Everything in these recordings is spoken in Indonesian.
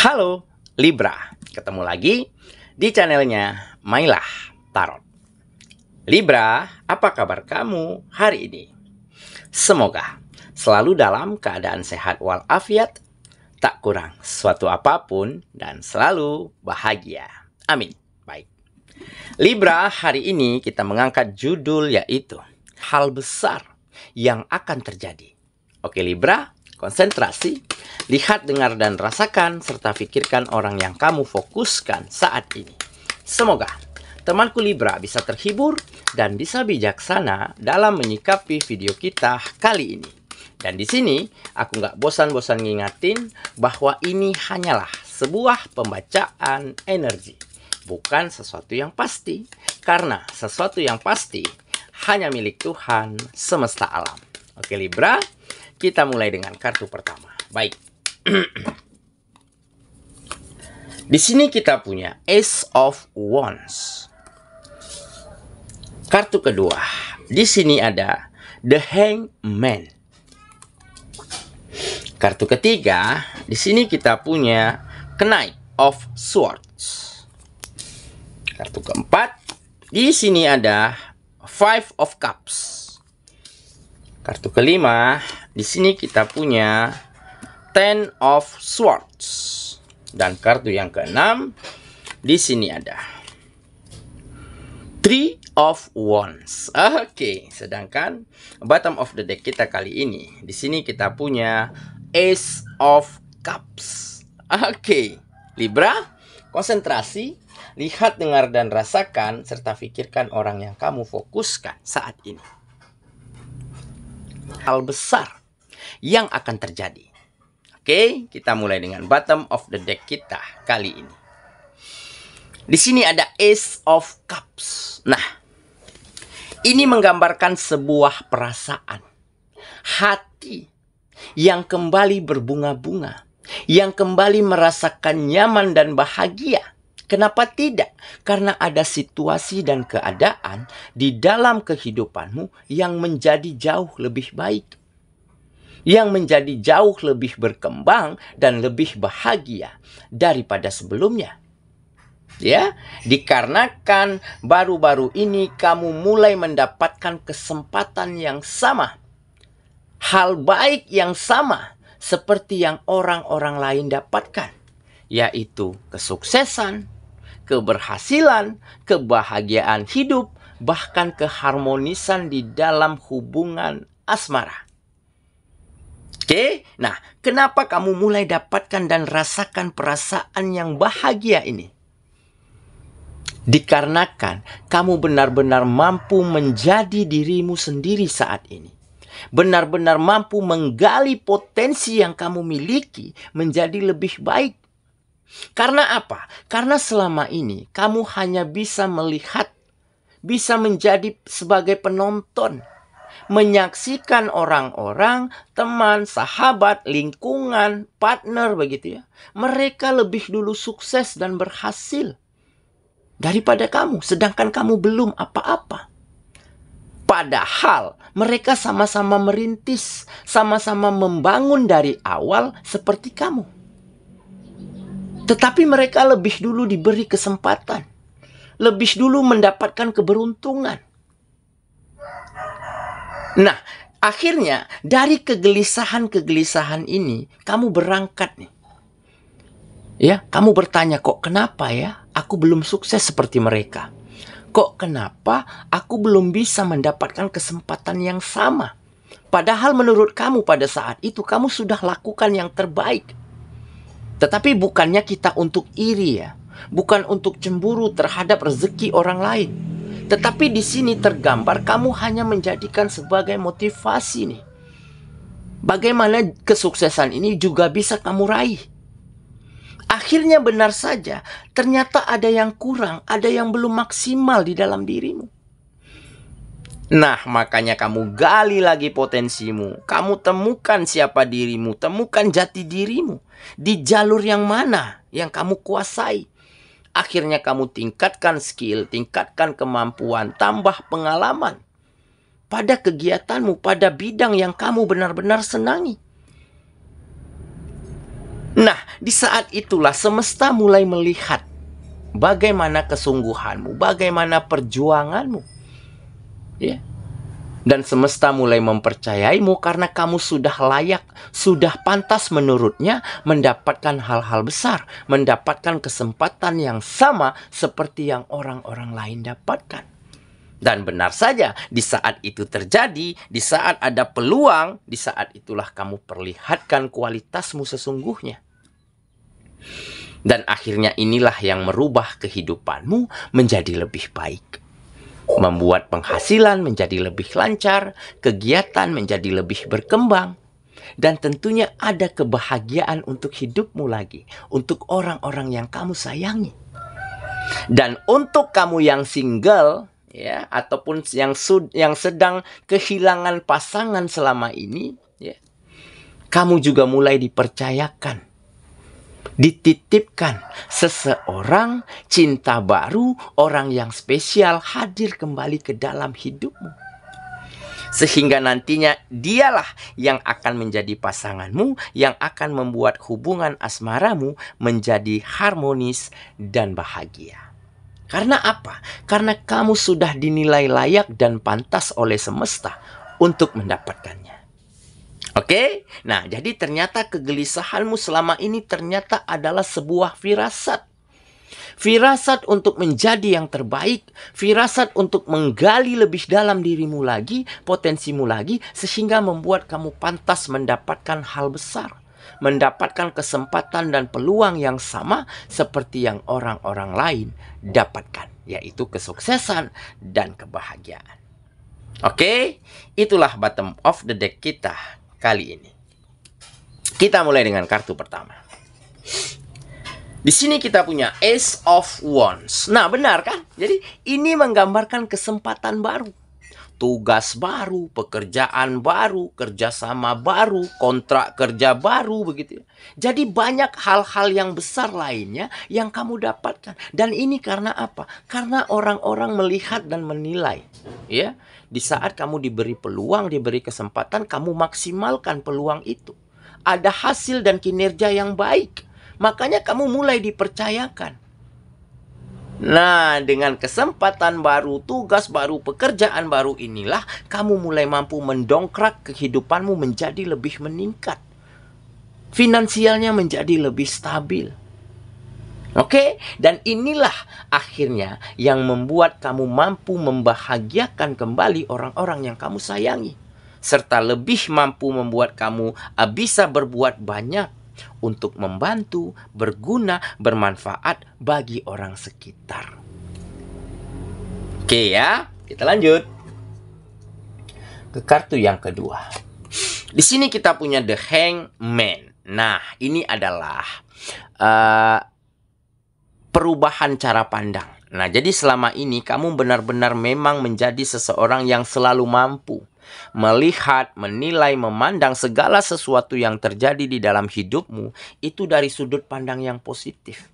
Halo Libra, ketemu lagi di channelnya Mailah Tarot. Libra, apa kabar kamu hari ini? Semoga selalu dalam keadaan sehat walafiat, tak kurang suatu apapun, dan selalu bahagia. Amin. Baik. Libra, hari ini kita mengangkat judul yaitu hal besar yang akan terjadi. Oke Libra, konsentrasi, lihat, dengar, dan rasakan, serta pikirkan orang yang kamu fokuskan saat ini. Semoga temanku Libra bisa terhibur dan bisa bijaksana dalam menyikapi video kita kali ini. Dan di sini aku nggak bosan-bosan ngingatin bahwa ini hanyalah sebuah pembacaan energi, bukan sesuatu yang pasti. Karena sesuatu yang pasti hanya milik Tuhan semesta alam. Oke Libra, kita mulai dengan kartu pertama. Baik. Di sini kita punya Ace of Wands. Kartu kedua. Di sini ada The Hangman. Kartu ketiga, di sini kita punya Knight of Swords. Kartu keempat, di sini ada Five of Cups. Kartu kelima, di sini kita punya Ten of Swords. Dan kartu yang keenam, di sini ada Three of Wands. Oke, sedangkan bottom of the deck kita kali ini, di sini kita punya Ace of Cups. Oke, Libra, konsentrasi, lihat, dengar, dan rasakan, serta pikirkan orang yang kamu fokuskan saat ini. Hal besar yang akan terjadi. Oke, kita mulai dengan bottom of the deck kita kali ini. Di sini ada Ace of Cups. Nah, ini menggambarkan sebuah perasaan, hati yang kembali berbunga-bunga, yang kembali merasakan nyaman dan bahagia. Kenapa tidak? Karena ada situasi dan keadaan di dalam kehidupanmu yang menjadi jauh lebih baik, yang menjadi jauh lebih berkembang dan lebih bahagia daripada sebelumnya. Ya, dikarenakan baru-baru ini kamu mulai mendapatkan kesempatan yang sama, hal baik yang sama seperti yang orang-orang lain dapatkan, yaitu kesuksesan, keberhasilan, kebahagiaan hidup, bahkan keharmonisan di dalam hubungan asmara. Oke, nah kenapa kamu mulai dapatkan dan rasakan perasaan yang bahagia ini? Dikarenakan kamu benar-benar mampu menjadi dirimu sendiri saat ini. Benar-benar mampu menggali potensi yang kamu miliki menjadi lebih baik. Karena apa? Karena selama ini kamu hanya bisa melihat, bisa menjadi sebagai penonton, menyaksikan orang-orang, teman, sahabat, lingkungan, partner begitu ya. Mereka lebih dulu sukses dan berhasil daripada kamu, sedangkan kamu belum apa-apa. Padahal mereka sama-sama merintis, sama-sama membangun dari awal seperti kamu. Tetapi mereka lebih dulu diberi kesempatan, lebih dulu mendapatkan keberuntungan. Nah, akhirnya dari kegelisahan-kegelisahan ini kamu berangkat nih. Ya, kamu bertanya, kok kenapa ya aku belum sukses seperti mereka? Kok kenapa aku belum bisa mendapatkan kesempatan yang sama? Padahal menurut kamu pada saat itu kamu sudah lakukan yang terbaik. Tetapi bukannya kita untuk iri ya, bukan untuk cemburu terhadap rezeki orang lain. Tetapi di sini tergambar kamu hanya menjadikan sebagai motivasi nih. Bagaimana kesuksesan ini juga bisa kamu raih. Akhirnya benar saja, ternyata ada yang kurang, ada yang belum maksimal di dalam dirimu. Nah, makanya kamu gali lagi potensimu. Kamu temukan siapa dirimu, temukan jati dirimu. Di jalur yang mana yang kamu kuasai. Akhirnya kamu tingkatkan skill, tingkatkan kemampuan, tambah pengalaman pada kegiatanmu, pada bidang yang kamu benar-benar senangi. Nah, di saat itulah semesta mulai melihat bagaimana kesungguhanmu, bagaimana perjuanganmu. Ya. Dan semesta mulai mempercayaimu karena kamu sudah layak, sudah pantas menurutnya mendapatkan hal-hal besar, mendapatkan kesempatan yang sama seperti yang orang-orang lain dapatkan. Dan benar saja, di saat itu terjadi, di saat ada peluang, di saat itulah kamu perlihatkan kualitasmu sesungguhnya. Dan akhirnya inilah yang merubah kehidupanmu menjadi lebih baik. Membuat penghasilan menjadi lebih lancar, kegiatan menjadi lebih berkembang, dan tentunya ada kebahagiaan untuk hidupmu lagi, untuk orang-orang yang kamu sayangi. Dan untuk kamu yang single, ya, ataupun yang sedang kehilangan pasangan selama ini, ya, kamu juga mulai dipercayakan, dititipkan seseorang cinta baru, orang yang spesial hadir kembali ke dalam hidupmu. Sehingga nantinya dialah yang akan menjadi pasanganmu, yang akan membuat hubungan asmaramu menjadi harmonis dan bahagia. Karena apa? Karena kamu sudah dinilai layak dan pantas oleh semesta untuk mendapatkannya. Oke, nah jadi ternyata kegelisahanmu selama ini ternyata adalah sebuah firasat. Firasat untuk menjadi yang terbaik, firasat untuk menggali lebih dalam dirimu lagi, potensimu lagi, sehingga membuat kamu pantas mendapatkan hal besar, mendapatkan kesempatan dan peluang yang sama seperti yang orang-orang lain dapatkan, yaitu kesuksesan dan kebahagiaan. Oke, itulah bottom of the deck kita kali ini. Kita mulai dengan kartu pertama. Di sini kita punya Ace of Wands. Nah, benar kan? Jadi ini menggambarkan kesempatan baru, tugas baru, pekerjaan baru, kerjasama baru, kontrak kerja baru, begitu ya. Jadi banyak hal-hal yang besar lainnya yang kamu dapatkan. Dan ini karena apa? Karena orang-orang melihat dan menilai, ya. Di saat kamu diberi peluang, diberi kesempatan, kamu maksimalkan peluang itu. Ada hasil dan kinerja yang baik. Makanya kamu mulai dipercayakan. Nah, dengan kesempatan baru, tugas baru, pekerjaan baru inilah kamu mulai mampu mendongkrak kehidupanmu menjadi lebih meningkat. Finansialnya menjadi lebih stabil. Oke, dan inilah akhirnya yang membuat kamu mampu membahagiakan kembali orang-orang yang kamu sayangi. Serta lebih mampu membuat kamu bisa berbuat banyak untuk membantu, berguna, bermanfaat bagi orang sekitar. Oke ya, kita lanjut ke kartu yang kedua. Di sini kita punya The Hangman. Nah, ini adalah perubahan cara pandang. Nah, jadi selama ini kamu benar-benar memang menjadi seseorang yang selalu mampu melihat, menilai, memandang segala sesuatu yang terjadi di dalam hidupmu itu dari sudut pandang yang positif.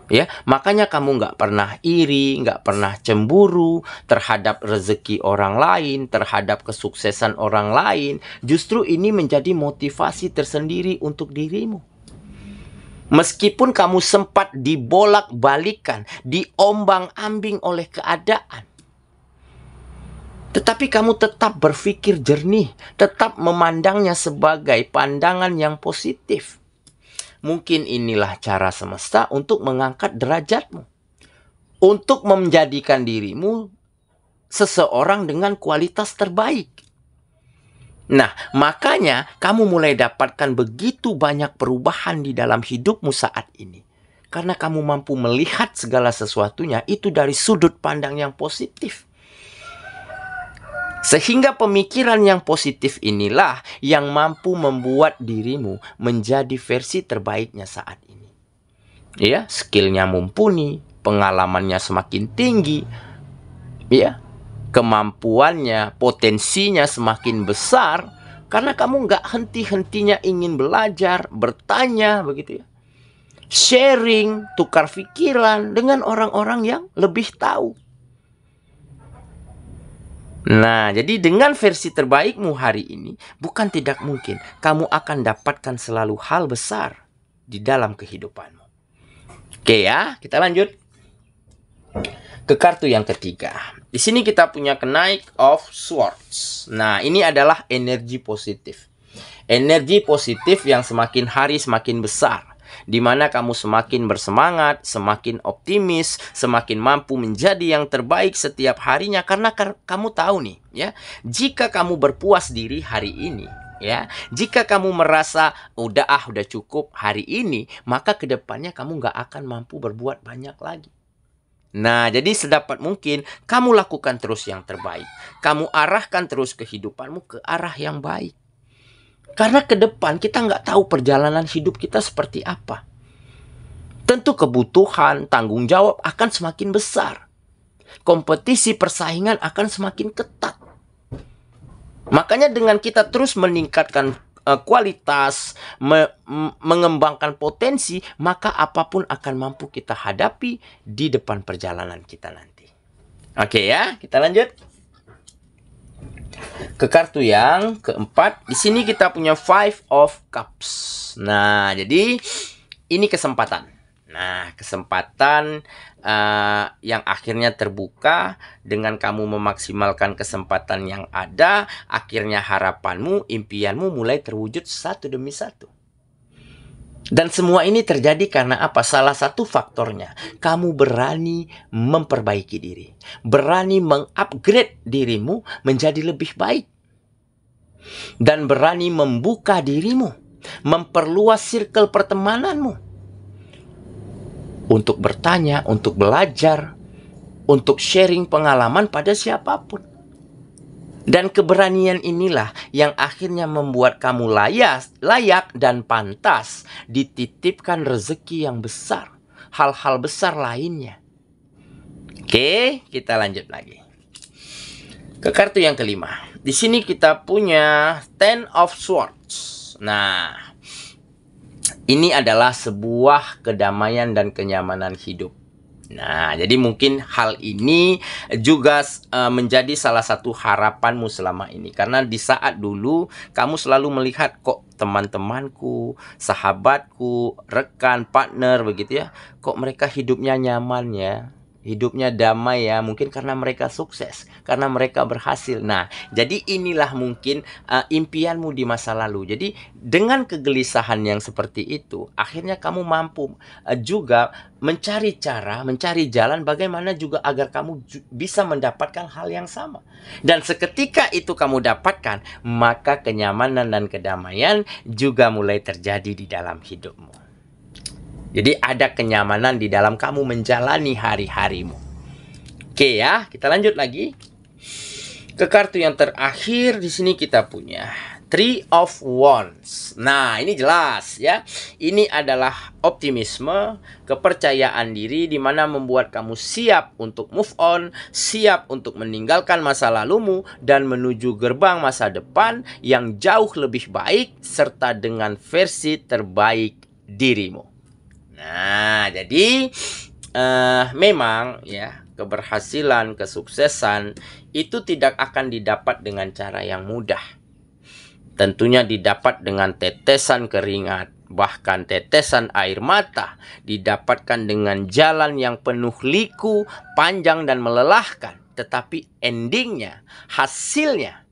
Ya, makanya kamu nggak pernah iri, nggak pernah cemburu terhadap rezeki orang lain, terhadap kesuksesan orang lain. Justru ini menjadi motivasi tersendiri untuk dirimu. Meskipun kamu sempat dibolak-balikan, diombang-ambing oleh keadaan, tetapi kamu tetap berpikir jernih, tetap memandangnya sebagai pandangan yang positif. Mungkin inilah cara semesta untuk mengangkat derajatmu, untuk menjadikan dirimu seseorang dengan kualitas terbaik. Nah, makanya kamu mulai dapatkan begitu banyak perubahan di dalam hidupmu saat ini. Karena kamu mampu melihat segala sesuatunya itu dari sudut pandang yang positif. Sehingga pemikiran yang positif inilah yang mampu membuat dirimu menjadi versi terbaiknya saat ini. Ya, skillnya mumpuni, pengalamannya semakin tinggi, ya, kemampuannya, potensinya semakin besar. Karena kamu nggak henti-hentinya ingin belajar, bertanya, begitu ya. Sharing, tukar pikiran dengan orang-orang yang lebih tahu. Nah, jadi dengan versi terbaikmu hari ini, bukan tidak mungkin kamu akan dapatkan selalu hal besar. di dalam kehidupanmu. Oke ya, kita lanjut ke kartu yang ketiga. Di sini kita punya Knight of Swords. Nah, ini adalah energi positif. Energi positif yang semakin hari semakin besar, di mana kamu semakin bersemangat, semakin optimis, semakin mampu menjadi yang terbaik setiap harinya. Karena kamu tahu nih, ya, jika kamu berpuas diri hari ini, ya, jika kamu merasa udah cukup hari ini, maka kedepannya kamu nggak akan mampu berbuat banyak lagi. Nah, jadi sedapat mungkin kamu lakukan terus yang terbaik. Kamu arahkan terus kehidupanmu ke arah yang baik. Karena ke depan kita nggak tahu perjalanan hidup kita seperti apa. Tentu kebutuhan, tanggung jawab akan semakin besar. Kompetisi persaingan akan semakin ketat. Makanya dengan kita terus meningkatkan kualitas, mengembangkan potensi, maka apapun akan mampu kita hadapi di depan perjalanan kita nanti. Oke ya, kita lanjut ke kartu yang keempat. Di sini kita punya Five of Cups. Nah, jadi ini kesempatan. Nah, kesempatan yang akhirnya terbuka dengan kamu memaksimalkan kesempatan yang ada. Akhirnya harapanmu, impianmu mulai terwujud satu demi satu. Dan semua ini terjadi karena apa? Salah satu faktornya, kamu berani memperbaiki diri. Berani mengupgrade dirimu menjadi lebih baik. Dan berani membuka dirimu. Memperluas circle pertemananmu. Untuk bertanya, untuk belajar, untuk sharing pengalaman pada siapapun. Dan keberanian inilah yang akhirnya membuat kamu layak dan pantas dititipkan rezeki yang besar. Hal-hal besar lainnya. Oke, kita lanjut lagi ke kartu yang kelima. Di sini kita punya Ten of Swords. Nah, ini adalah sebuah kedamaian dan kenyamanan hidup. Nah, jadi mungkin hal ini juga menjadi salah satu harapanmu selama ini. Karena di saat dulu kamu selalu melihat kok teman-temanku, sahabatku, rekan, partner begitu ya, kok mereka hidupnya nyaman ya. Hidupnya damai ya, mungkin karena mereka sukses, karena mereka berhasil. Nah, jadi inilah mungkin impianmu di masa lalu. Jadi dengan kegelisahan yang seperti itu, akhirnya kamu mampu juga mencari cara, mencari jalan bagaimana juga agar kamu bisa mendapatkan hal yang sama. Dan seketika itu kamu dapatkan, maka kenyamanan dan kedamaian juga mulai terjadi di dalam hidupmu. Jadi ada kenyamanan di dalam kamu menjalani hari-harimu. Oke ya, kita lanjut lagi ke kartu yang terakhir. Di sini kita punya Three of Wands. Nah, ini jelas ya. Ini adalah optimisme, kepercayaan diri di mana membuat kamu siap untuk move on, siap untuk meninggalkan masa lalumu dan menuju gerbang masa depan yang jauh lebih baik serta dengan versi terbaik dirimu. Nah, jadi memang ya, keberhasilan, kesuksesan itu tidak akan didapat dengan cara yang mudah. Tentunya didapat dengan tetesan keringat, bahkan tetesan air mata, didapatkan dengan jalan yang penuh liku, panjang dan melelahkan. Tetapi endingnya, hasilnya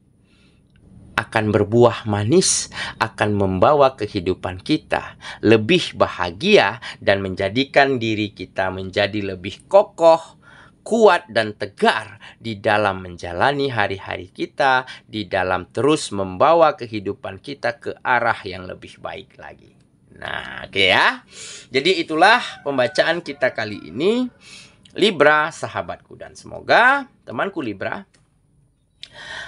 akan berbuah manis, akan membawa kehidupan kita lebih bahagia dan menjadikan diri kita menjadi lebih kokoh, kuat dan tegar di dalam menjalani hari-hari kita, di dalam terus membawa kehidupan kita ke arah yang lebih baik lagi. Nah, oke ya. Jadi itulah pembacaan kita kali ini, Libra sahabatku, dan semoga temanku Libra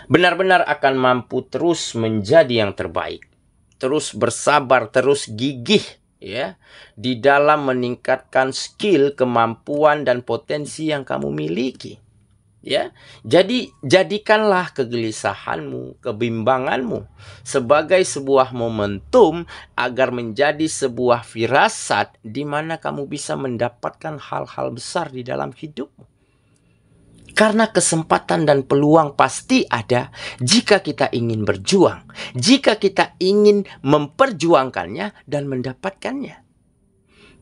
benar-benar akan mampu terus menjadi yang terbaik, terus bersabar, terus gigih ya di dalam meningkatkan skill, kemampuan dan potensi yang kamu miliki. Ya, jadi jadikanlah kegelisahanmu, kebimbanganmu sebagai sebuah momentum agar menjadi sebuah firasat di mana kamu bisa mendapatkan hal-hal besar di dalam hidupmu. Karena kesempatan dan peluang pasti ada jika kita ingin berjuang, jika kita ingin memperjuangkannya dan mendapatkannya.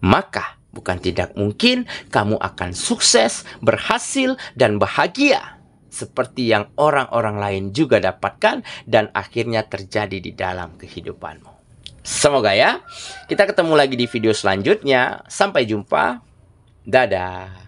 maka bukan tidak mungkin kamu akan sukses, berhasil, dan bahagia. Seperti yang orang-orang lain juga dapatkan dan akhirnya terjadi di dalam kehidupanmu. Semoga ya, kita ketemu lagi di video selanjutnya. Sampai jumpa. Dadah.